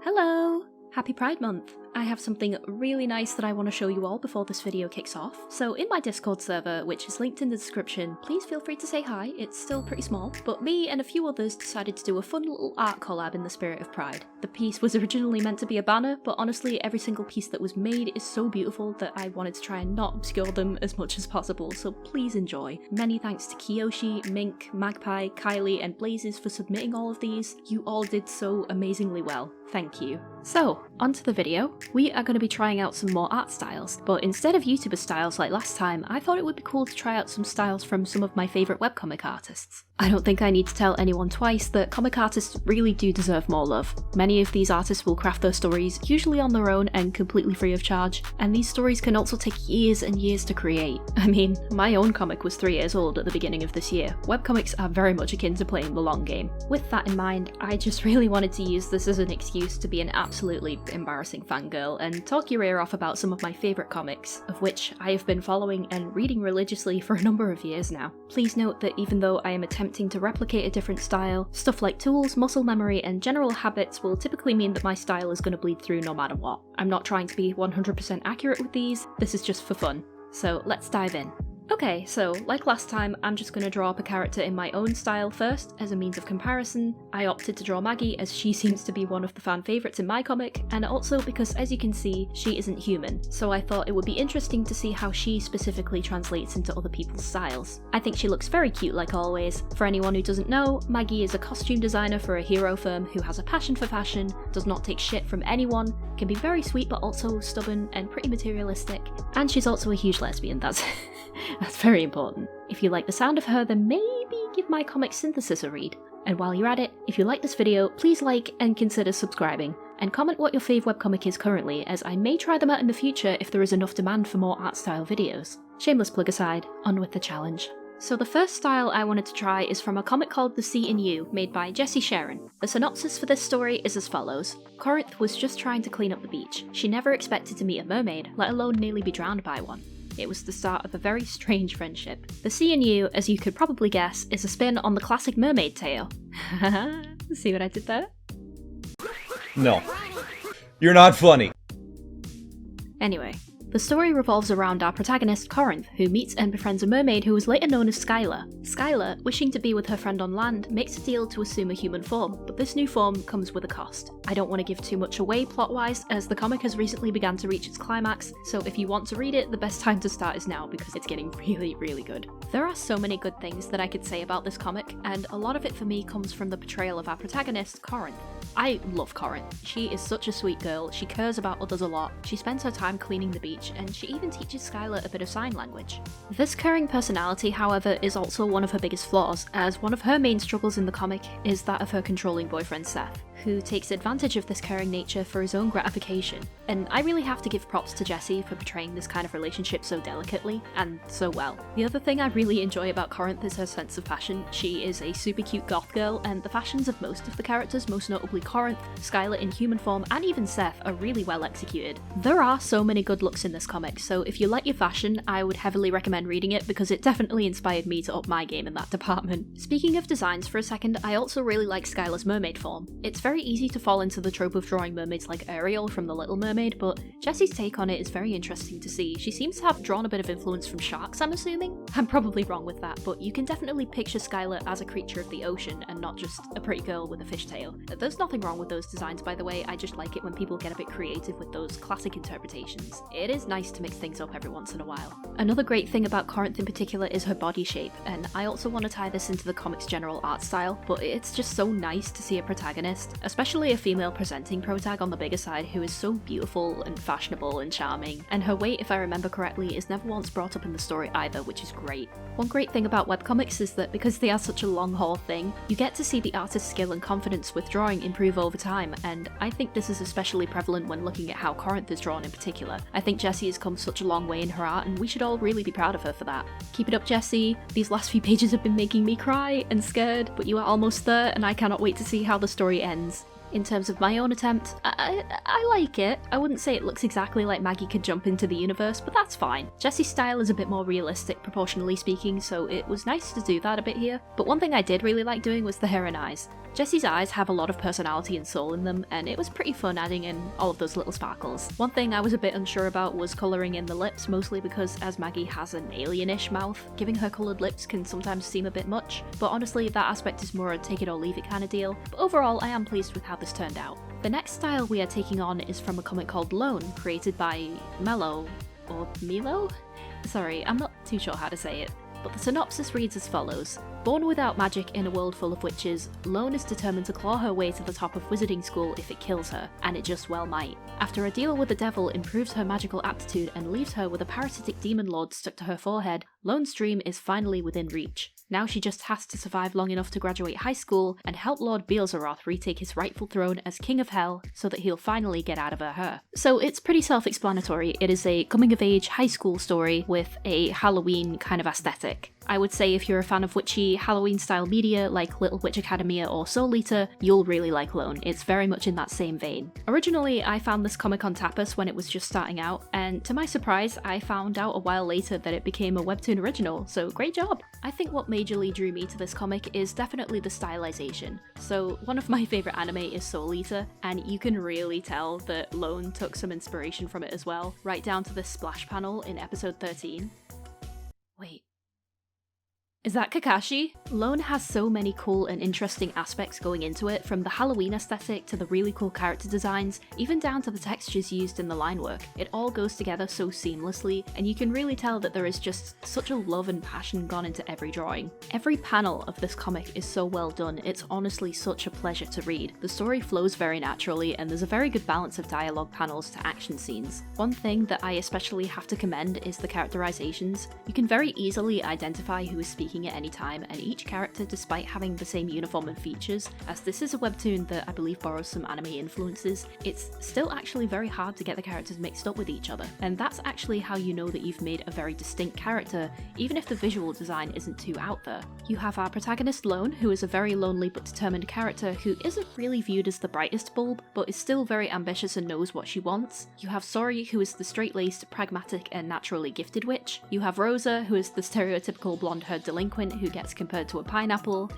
Hello! Happy Pride Month! I have something really nice that I want to show you all before this video kicks off. So in my Discord server, which is linked in the description, please feel free to say hi, it's still pretty small, but me and a few others decided to do a fun little art collab in the spirit of Pride. The piece was originally meant to be a banner, but honestly every single piece that was made is so beautiful that I wanted to try and not obscure them as much as possible, so please enjoy. Many thanks to Kiyoshi, Mink, Magpie, Kylie and Blazes for submitting all of these. You all did so amazingly well. Thank you. So, onto the video. We are going to be trying out some more art styles, but instead of YouTuber styles like last time, I thought it would be cool to try out some styles from some of my favourite webcomic artists. I don't think I need to tell anyone twice that comic artists really do deserve more love. Many of these artists will craft their stories, usually on their own and completely free of charge, and these stories can also take years and years to create. I mean, my own comic was 3 years old at the beginning of this year. Webcomics are very much akin to playing the long game. With that in mind, I just really wanted to use this as an excuse to be an absolutely embarrassing fangirl and talk your ear off about some of my favourite comics, of which I have been following and reading religiously for a number of years now. Please note that even though I am attempting to replicate a different style, stuff like tools, muscle memory, and general habits will typically mean that my style is going to bleed through no matter what. I'm not trying to be 100% accurate with these, this is just for fun. So let's dive in. Okay, so like last time, I'm just going to draw up a character in my own style first, as a means of comparison. I opted to draw Maggie as she seems to be one of the fan favourites in my comic, and also because as you can see, she isn't human, so I thought it would be interesting to see how she specifically translates into other people's styles. I think she looks very cute like always. For anyone who doesn't know, Maggie is a costume designer for a hero firm who has a passion for fashion, does not take shit from anyone, can be very sweet but also stubborn and pretty materialistic, and she's also a huge lesbian, that's very important. If you like the sound of her, then maybe give my comic Synthesis a read. And while you're at it, if you like this video, please like and consider subscribing, and comment what your fave webcomic is currently, as I may try them out in the future if there is enough demand for more art style videos. Shameless plug aside, on with the challenge. So the first style I wanted to try is from a comic called The Sea in You, made by Jessie Sharon. The synopsis for this story is as follows. Corinth was just trying to clean up the beach. She never expected to meet a mermaid, let alone nearly be drowned by one. It was the start of a very strange friendship. The Sea in You, as you could probably guess, is a spin on the classic mermaid tale. See what I did there? No. You're not funny. Anyway, the story revolves around our protagonist, Corinth, who meets and befriends a mermaid who was later known as Skylar. Skylar, wishing to be with her friend on land, makes a deal to assume a human form, but this new form comes with a cost. I don't want to give too much away plot-wise, as the comic has recently begun to reach its climax, so if you want to read it, the best time to start is now because it's getting really good. There are so many good things that I could say about this comic, and a lot of it for me comes from the portrayal of our protagonist, Corinth. I love Corinth. She is such a sweet girl, she cares about others a lot, she spends her time cleaning the beach, and she even teaches Skylar a bit of sign language. This caring personality, however, is also one of her biggest flaws, as one of her main struggles in the comic is that of her controlling boyfriend Seth, who takes advantage of this caring nature for his own gratification. And I really have to give props to Jessie for portraying this kind of relationship so delicately, and so well. The other thing I really enjoy about Corinth is her sense of fashion. She is a super cute goth girl, and the fashions of most of the characters, most notably Corinth, Skylar in human form, and even Seth, are really well executed. There are so many good looks in this comic, so if you like your fashion, I would heavily recommend reading it because it definitely inspired me to up my game in that department. Speaking of designs for a second, I also really like Skylar's mermaid form. It's very easy to fall into the trope of drawing mermaids like Ariel from The Little Mermaid, but Jessie's take on it is very interesting to see. She seems to have drawn a bit of influence from sharks, I'm assuming? I'm probably wrong with that, but you can definitely picture Skylar as a creature of the ocean and not just a pretty girl with a fishtail. There's nothing wrong with those designs, by the way, I just like it when people get a bit creative with those classic interpretations. It is nice to mix things up every once in a while. Another great thing about Corinth in particular is her body shape, and I also want to tie this into the comic's general art style, but it's just so nice to see a protagonist, especially a female presenting protag on the bigger side who is so beautiful and fashionable and charming, and her weight, if I remember correctly, is never once brought up in the story either, which is great. One great thing about webcomics is that because they are such a long haul thing, you get to see the artist's skill and confidence with drawing improve over time, and I think this is especially prevalent when looking at how Corinth is drawn in particular. I think Jessie has come such a long way in her art, and we should all really be proud of her for that. Keep it up, Jessie. These last few pages have been making me cry and scared, but you are almost there, and I cannot wait to see how the story ends. In terms of my own attempt, I like it. I wouldn't say it looks exactly like Maggie could jump into the universe, but that's fine. Jessie's style is a bit more realistic, proportionally speaking, so it was nice to do that a bit here. But one thing I did really like doing was the hair and eyes. Jessie's eyes have a lot of personality and soul in them, and it was pretty fun adding in all of those little sparkles. One thing I was a bit unsure about was colouring in the lips, mostly because as Maggie has an alienish mouth, giving her coloured lips can sometimes seem a bit much, but honestly that aspect is more a take it or leave it kind of deal. But overall I am pleased with how this turned out. The next style we are taking on is from a comic called Lone, created by Mello, or Milo? Sorry, I'm not too sure how to say it. But the synopsis reads as follows. Born without magic in a world full of witches, Lone is determined to claw her way to the top of wizarding school if it kills her, and it just well might. After a deal with the devil improves her magical aptitude and leaves her with a parasitic demon lord stuck to her forehead, Lone's dream is finally within reach. Now she just has to survive long enough to graduate high school and help Lord Beelzeroth retake his rightful throne as King of Hell so that he'll finally get out of her hair. So it's pretty self-explanatory. It is a coming-of-age high school story with a Halloween kind of aesthetic. I would say if you're a fan of witchy Halloween-style media like Little Witch Academia or Soul Eater, you'll really like Lone. It's very much in that same vein. Originally, I found this comic on Tapas when it was just starting out, and to my surprise, I found out a while later that it became a webtoon original, so great job! I think what majorly drew me to this comic is definitely the stylization. So one of my favourite anime is Soul Eater, and you can really tell that Lone took some inspiration from it as well, right down to this splash panel in episode 13. Wait. Is that Kakashi? Lone has so many cool and interesting aspects going into it, from the Halloween aesthetic to the really cool character designs, even down to the textures used in the line work. It all goes together so seamlessly, and you can really tell that there is just such a love and passion gone into every drawing. Every panel of this comic is so well done, it's honestly such a pleasure to read. The story flows very naturally, and there's a very good balance of dialogue panels to action scenes. One thing that I especially have to commend is the characterizations. You can very easily identify who is speaking at any time, and each character, despite having the same uniform and features, as this is a webtoon that I believe borrows some anime influences, it's still actually very hard to get the characters mixed up with each other. And that's actually how you know that you've made a very distinct character, even if the visual design isn't too out there. You have our protagonist Lone, who is a very lonely but determined character who isn't really viewed as the brightest bulb, but is still very ambitious and knows what she wants. You have Sori, who is the straight-laced, pragmatic and naturally gifted witch. You have Rosa, who is the stereotypical blonde-haired delinquent who gets compared to a pineapple.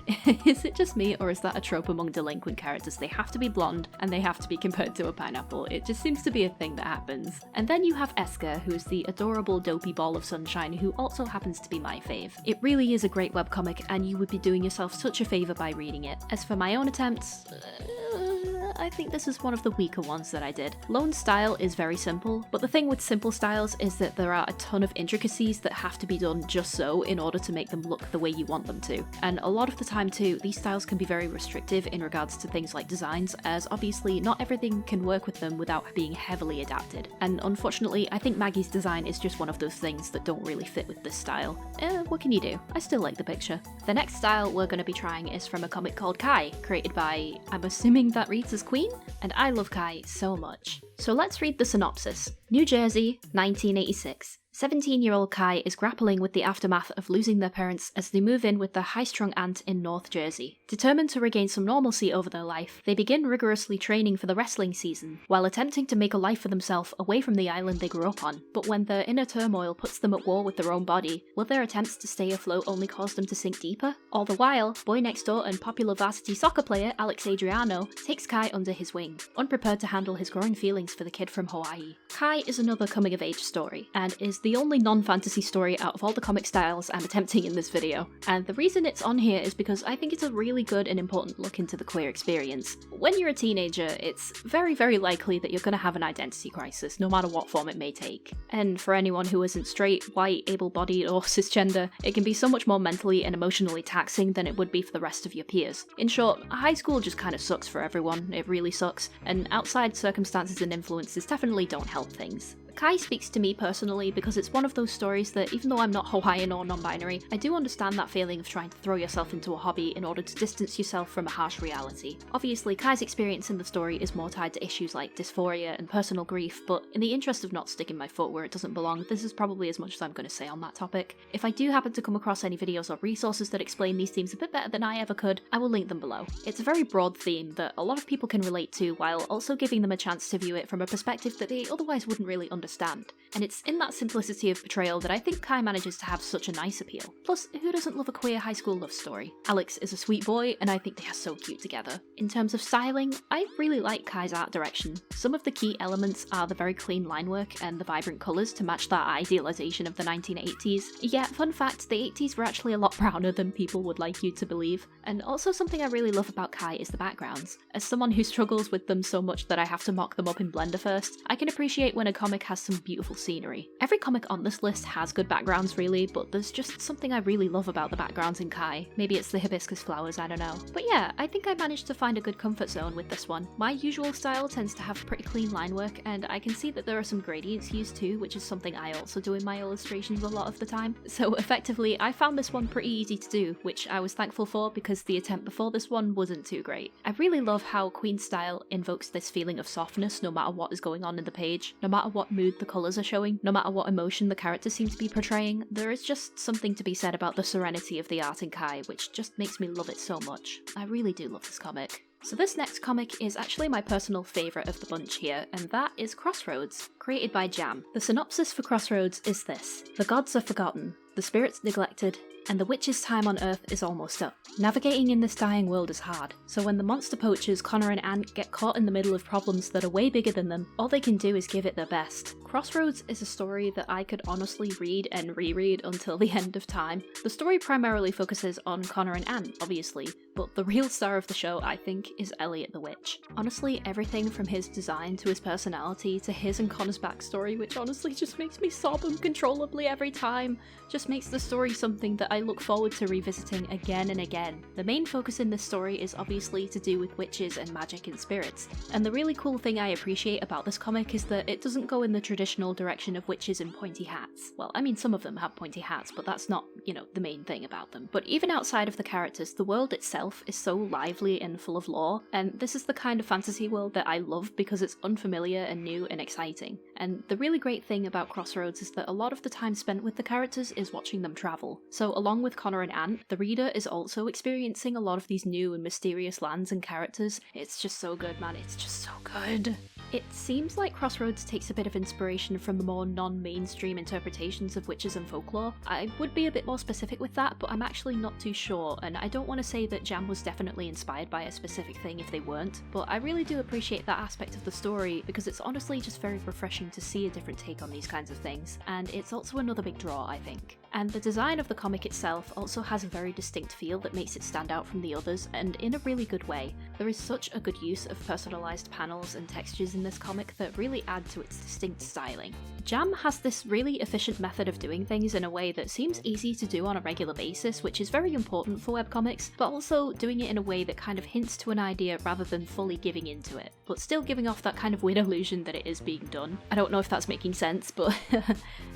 Is it just me, or is that a trope among delinquent characters? They have to be blonde and they have to be compared to a pineapple. It just seems to be a thing that happens. And then you have Eska, who is the adorable dopey ball of sunshine who also happens to be my fave. It really is a great webcomic, and you would be doing yourself such a favour by reading it. As for my own attempts, I think this is one of the weaker ones that I did. Lone's style is very simple, but the thing with simple styles is that there are a ton of intricacies that have to be done just so in order to make them look the way you want them to. And a lot of the time too, these styles can be very restrictive in regards to things like designs, as obviously not everything can work with them without being heavily adapted. And unfortunately, I think Maggie's design is just one of those things that don't really fit with this style. What can you do? I still like the picture. The next style we're going to be trying is from a comic called Kai, created by, I'm assuming that reads as Queen? And I love Kai so much. So let's read the synopsis. New Jersey, 1986. 17-year-old Kai is grappling with the aftermath of losing their parents as they move in with their high-strung aunt in North Jersey. Determined to regain some normalcy over their life, they begin rigorously training for the wrestling season, while attempting to make a life for themselves away from the island they grew up on. But when their inner turmoil puts them at war with their own body, will their attempts to stay afloat only cause them to sink deeper? All the while, boy next door and popular varsity soccer player Alex Adriano takes Kai under his wing, unprepared to handle his growing feelings for the kid from Hawaii. Kai is another coming-of-age story, and is the only non-fantasy story out of all the comic styles I'm attempting in this video. And the reason it's on here is because I think it's a really good and important look into the queer experience. When you're a teenager, it's very, very likely that you're going to have an identity crisis, no matter what form it may take. And for anyone who isn't straight, white, able-bodied, or cisgender, it can be so much more mentally and emotionally taxing than it would be for the rest of your peers. In short, high school just kind of sucks for everyone, it really sucks, and outside circumstances and influences definitely don't help things. Kai speaks to me personally because it's one of those stories that, even though I'm not Hawaiian or non-binary, I do understand that feeling of trying to throw yourself into a hobby in order to distance yourself from a harsh reality. Obviously, Kai's experience in the story is more tied to issues like dysphoria and personal grief, but in the interest of not sticking my foot where it doesn't belong, this is probably as much as I'm going to say on that topic. If I do happen to come across any videos or resources that explain these themes a bit better than I ever could, I will link them below. It's a very broad theme that a lot of people can relate to, while also giving them a chance to view it from a perspective that they otherwise wouldn't really understand. And it's in that simplicity of portrayal that I think Kai manages to have such a nice appeal. Plus, who doesn't love a queer high school love story? Alex is a sweet boy, and I think they are so cute together. In terms of styling, I really like Kai's art direction. Some of the key elements are the very clean line work and the vibrant colours to match that idealisation of the 1980s. Yeah, fun fact, the 80s were actually a lot browner than people would like you to believe. And also something I really love about Kai is the backgrounds. As someone who struggles with them so much that I have to mock them up in Blender first, I can appreciate when a comic has some beautiful scenery. Every comic on this list has good backgrounds really, but there's just something I really love about the backgrounds in Kai. Maybe it's the hibiscus flowers, I don't know. But yeah, I think I managed to find a good comfort zone with this one. My usual style tends to have pretty clean line work, and I can see that there are some gradients used too, which is something I also do in my illustrations a lot of the time. So effectively, I found this one pretty easy to do, which I was thankful for because the attempt before this one wasn't too great. I really love how Queen's style invokes this feeling of softness no matter what is going on in the page, no matter what mood the colours are showing, no matter what emotion the characters seem to be portraying. There is just something to be said about the serenity of the art in Kai, which just makes me love it so much. I really do love this comic. So this next comic is actually my personal favourite of the bunch here, and that is Crossroads, created by Jam. The synopsis for Crossroads is this: the gods are forgotten, the spirits neglected, and the witch's time on Earth is almost up. Navigating in this dying world is hard, so when the monster poachers Connor and Ant get caught in the middle of problems that are way bigger than them, all they can do is give it their best. Crossroads is a story that I could honestly read and reread until the end of time. The story primarily focuses on Connor and Ant, obviously, but the real star of the show, I think, is Elliot the Witch. Honestly, everything from his design to his personality to his and Connor's backstory, which honestly just makes me sob uncontrollably every time, just makes the story something that I look forward to revisiting again and again. The main focus in this story is obviously to do with witches and magic and spirits, and the really cool thing I appreciate about this comic is that it doesn't go in the traditional direction of witches in pointy hats. Well, I mean, some of them have pointy hats, but that's not, the main thing about them. But even outside of the characters, the world itself is so lively and full of lore, and this is the kind of fantasy world that I love because it's unfamiliar and new and exciting. And the really great thing about Crossroads is that a lot of the time spent with the characters is watching them travel. So along with Connor and Ant, the reader is also experiencing a lot of these new and mysterious lands and characters. It's just so good, man. It's just so good. It seems like Crossroads takes a bit of inspiration from the more non-mainstream interpretations of witches and folklore. I would be a bit more specific with that, but I'm actually not too sure, and I don't want to say that Jam was definitely inspired by a specific thing if they weren't, but I really do appreciate that aspect of the story because it's honestly just very refreshing to see a different take on these kinds of things, and it's also another big draw, I think. And the design of the comic itself also has a very distinct feel that makes it stand out from the others, and in a really good way. There is such a good use of personalised panels and textures in this comic that really add to its distinct styling. Jam has this really efficient method of doing things in a way that seems easy to do on a regular basis, which is very important for webcomics, but also doing it in a way that kind of hints to an idea rather than fully giving into it, but still giving off that kind of weird illusion that it is being done. I don't know if that's making sense, but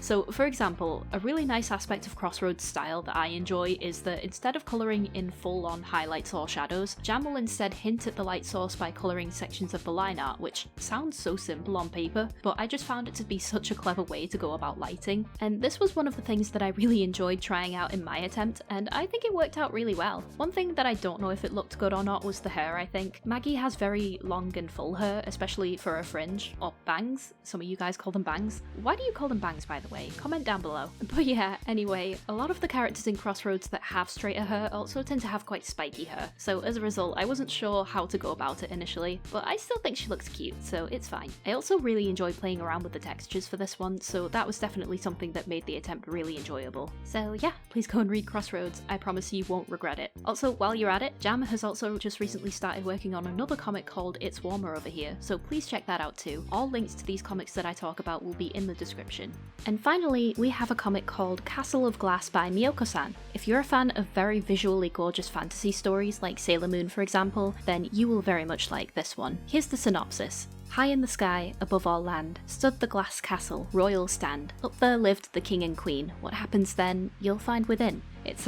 so for example, a really nice aspect of Crossroads style that I enjoy is that instead of colouring in full-on highlights or shadows, Jam will instead hint at the light source by colouring sections of the line art, which sounds so simple on paper, but I just found it to be such a clever way to go about lighting. And this was one of the things that I really enjoyed trying out in my attempt, and I think it worked out really well. One thing that I don't know if it looked good or not was the hair, I think. Maggie has very long and full hair, especially for a fringe, or bangs. Some of you guys call them bangs. Why do you call them bangs, by the way? Comment down below. But yeah, anyway, a lot of the characters in Crossroads that have straighter hair also tend to have quite spiky hair, so as a result I wasn't sure how to go about it initially, but I still think she looks cute, so it's fine. I also really enjoy playing around with the textures for this one, so that was definitely something that made the attempt really enjoyable. So yeah, please go and read Crossroads, I promise you won't regret it. Also, while you're at it, Jam has also just recently started working on another comic called It's Warmer Over Here, so please check that out too. All links to these comics that I talk about will be in the description. And finally, we have a comic called Castle of Glass by Miyoko-san. If you're a fan of very visually gorgeous fantasy stories like Sailor Moon for example, then you will very much like this one. Here's the synopsis. High in the sky, above all land, stood the glass castle, royal stand. Up there lived the king and queen. What happens then, you'll find within. It's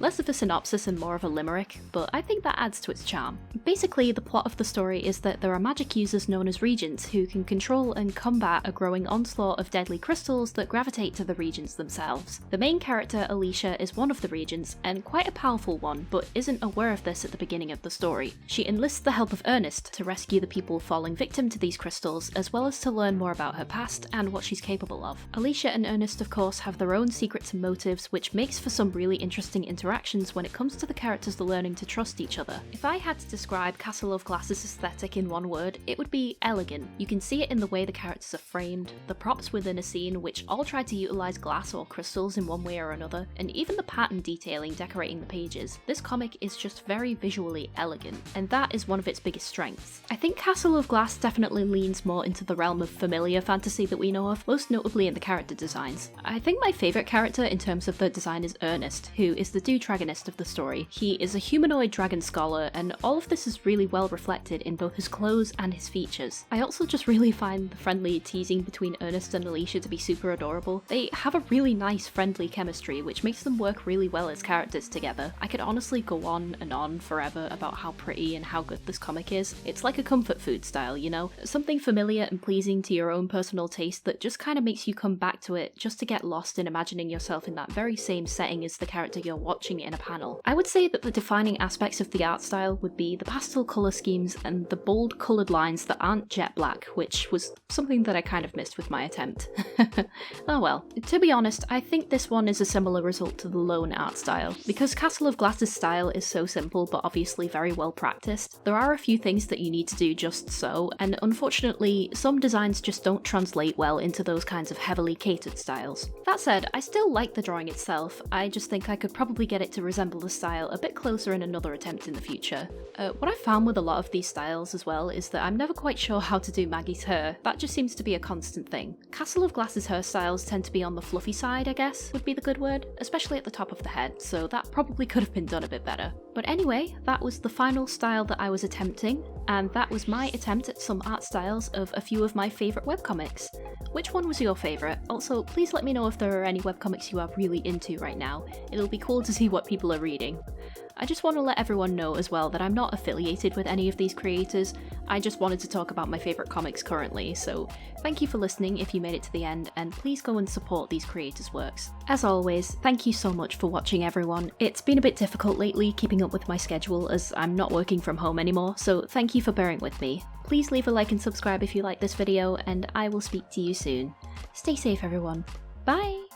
less of a synopsis and more of a limerick, but I think that adds to its charm. Basically, the plot of the story is that there are magic users known as regents who can control and combat a growing onslaught of deadly crystals that gravitate to the regents themselves. The main character, Alicia, is one of the regents, and quite a powerful one, but isn't aware of this at the beginning of the story. She enlists the help of Ernest to rescue the people falling victim to these crystals, as well as to learn more about her past and what she's capable of. Alicia and Ernest, of course, have their own secrets and motives, which makes for some really interesting interactions when it comes to the characters learning to trust each other. If I had to describe Castle of Glass's aesthetic in one word, it would be elegant. You can see it in the way the characters are framed, the props within a scene which all try to utilise glass or crystals in one way or another, and even the pattern detailing decorating the pages. This comic is just very visually elegant, and that is one of its biggest strengths. I think Castle of Glass definitely leans more into the realm of familiar fantasy that we know of, most notably in the character designs. I think my favourite character in terms of the design is Ernest, who is the dragonist of the story. He is a humanoid dragon scholar, and all of this is really well reflected in both his clothes and his features. I also just really find the friendly teasing between Ernest and Alicia to be super adorable. They have a really nice friendly chemistry, which makes them work really well as characters together. I could honestly go on and on forever about how pretty and how good this comic is. It's like a comfort food style, you know? Something familiar and pleasing to your own personal taste that just kind of makes you come back to it just to get lost in imagining yourself in that very same setting as the character you're watching in a panel. I would say that the defining aspects of the art style would be the pastel colour schemes and the bold coloured lines that aren't jet black, which was something that I kind of missed with my attempt. Oh well. To be honest, I think this one is a similar result to the lone art style. Because Castle of Glass's style is so simple but obviously very well practiced, there are a few things that you need to do just so, and unfortunately some designs just don't translate well into those kinds of heavily catered styles. That said, I still like the drawing itself. I just think I could probably get it to resemble the style a bit closer in another attempt in the future. What I found with a lot of these styles as well is that I'm never quite sure how to do Maggie's hair. That just seems to be a constant thing. Castle of Glass's hairstyles tend to be on the fluffy side, I guess, would be the good word, especially at the top of the head, so that probably could have been done a bit better. But anyway, that was the final style that I was attempting, and that was my attempt at some art styles of a few of my favourite webcomics. Which one was your favourite? Also, please let me know if there are any webcomics you are really into right now. It'll be cool to see what people are reading. I just want to let everyone know as well that I'm not affiliated with any of these creators. I just wanted to talk about my favourite comics currently, so thank you for listening if you made it to the end, and please go and support these creators' works. As always, thank you so much for watching, everyone. It's been a bit difficult lately keeping up with my schedule as I'm not working from home anymore, so thank you for bearing with me. Please leave a like and subscribe if you like this video, and I will speak to you soon. Stay safe, everyone. Bye!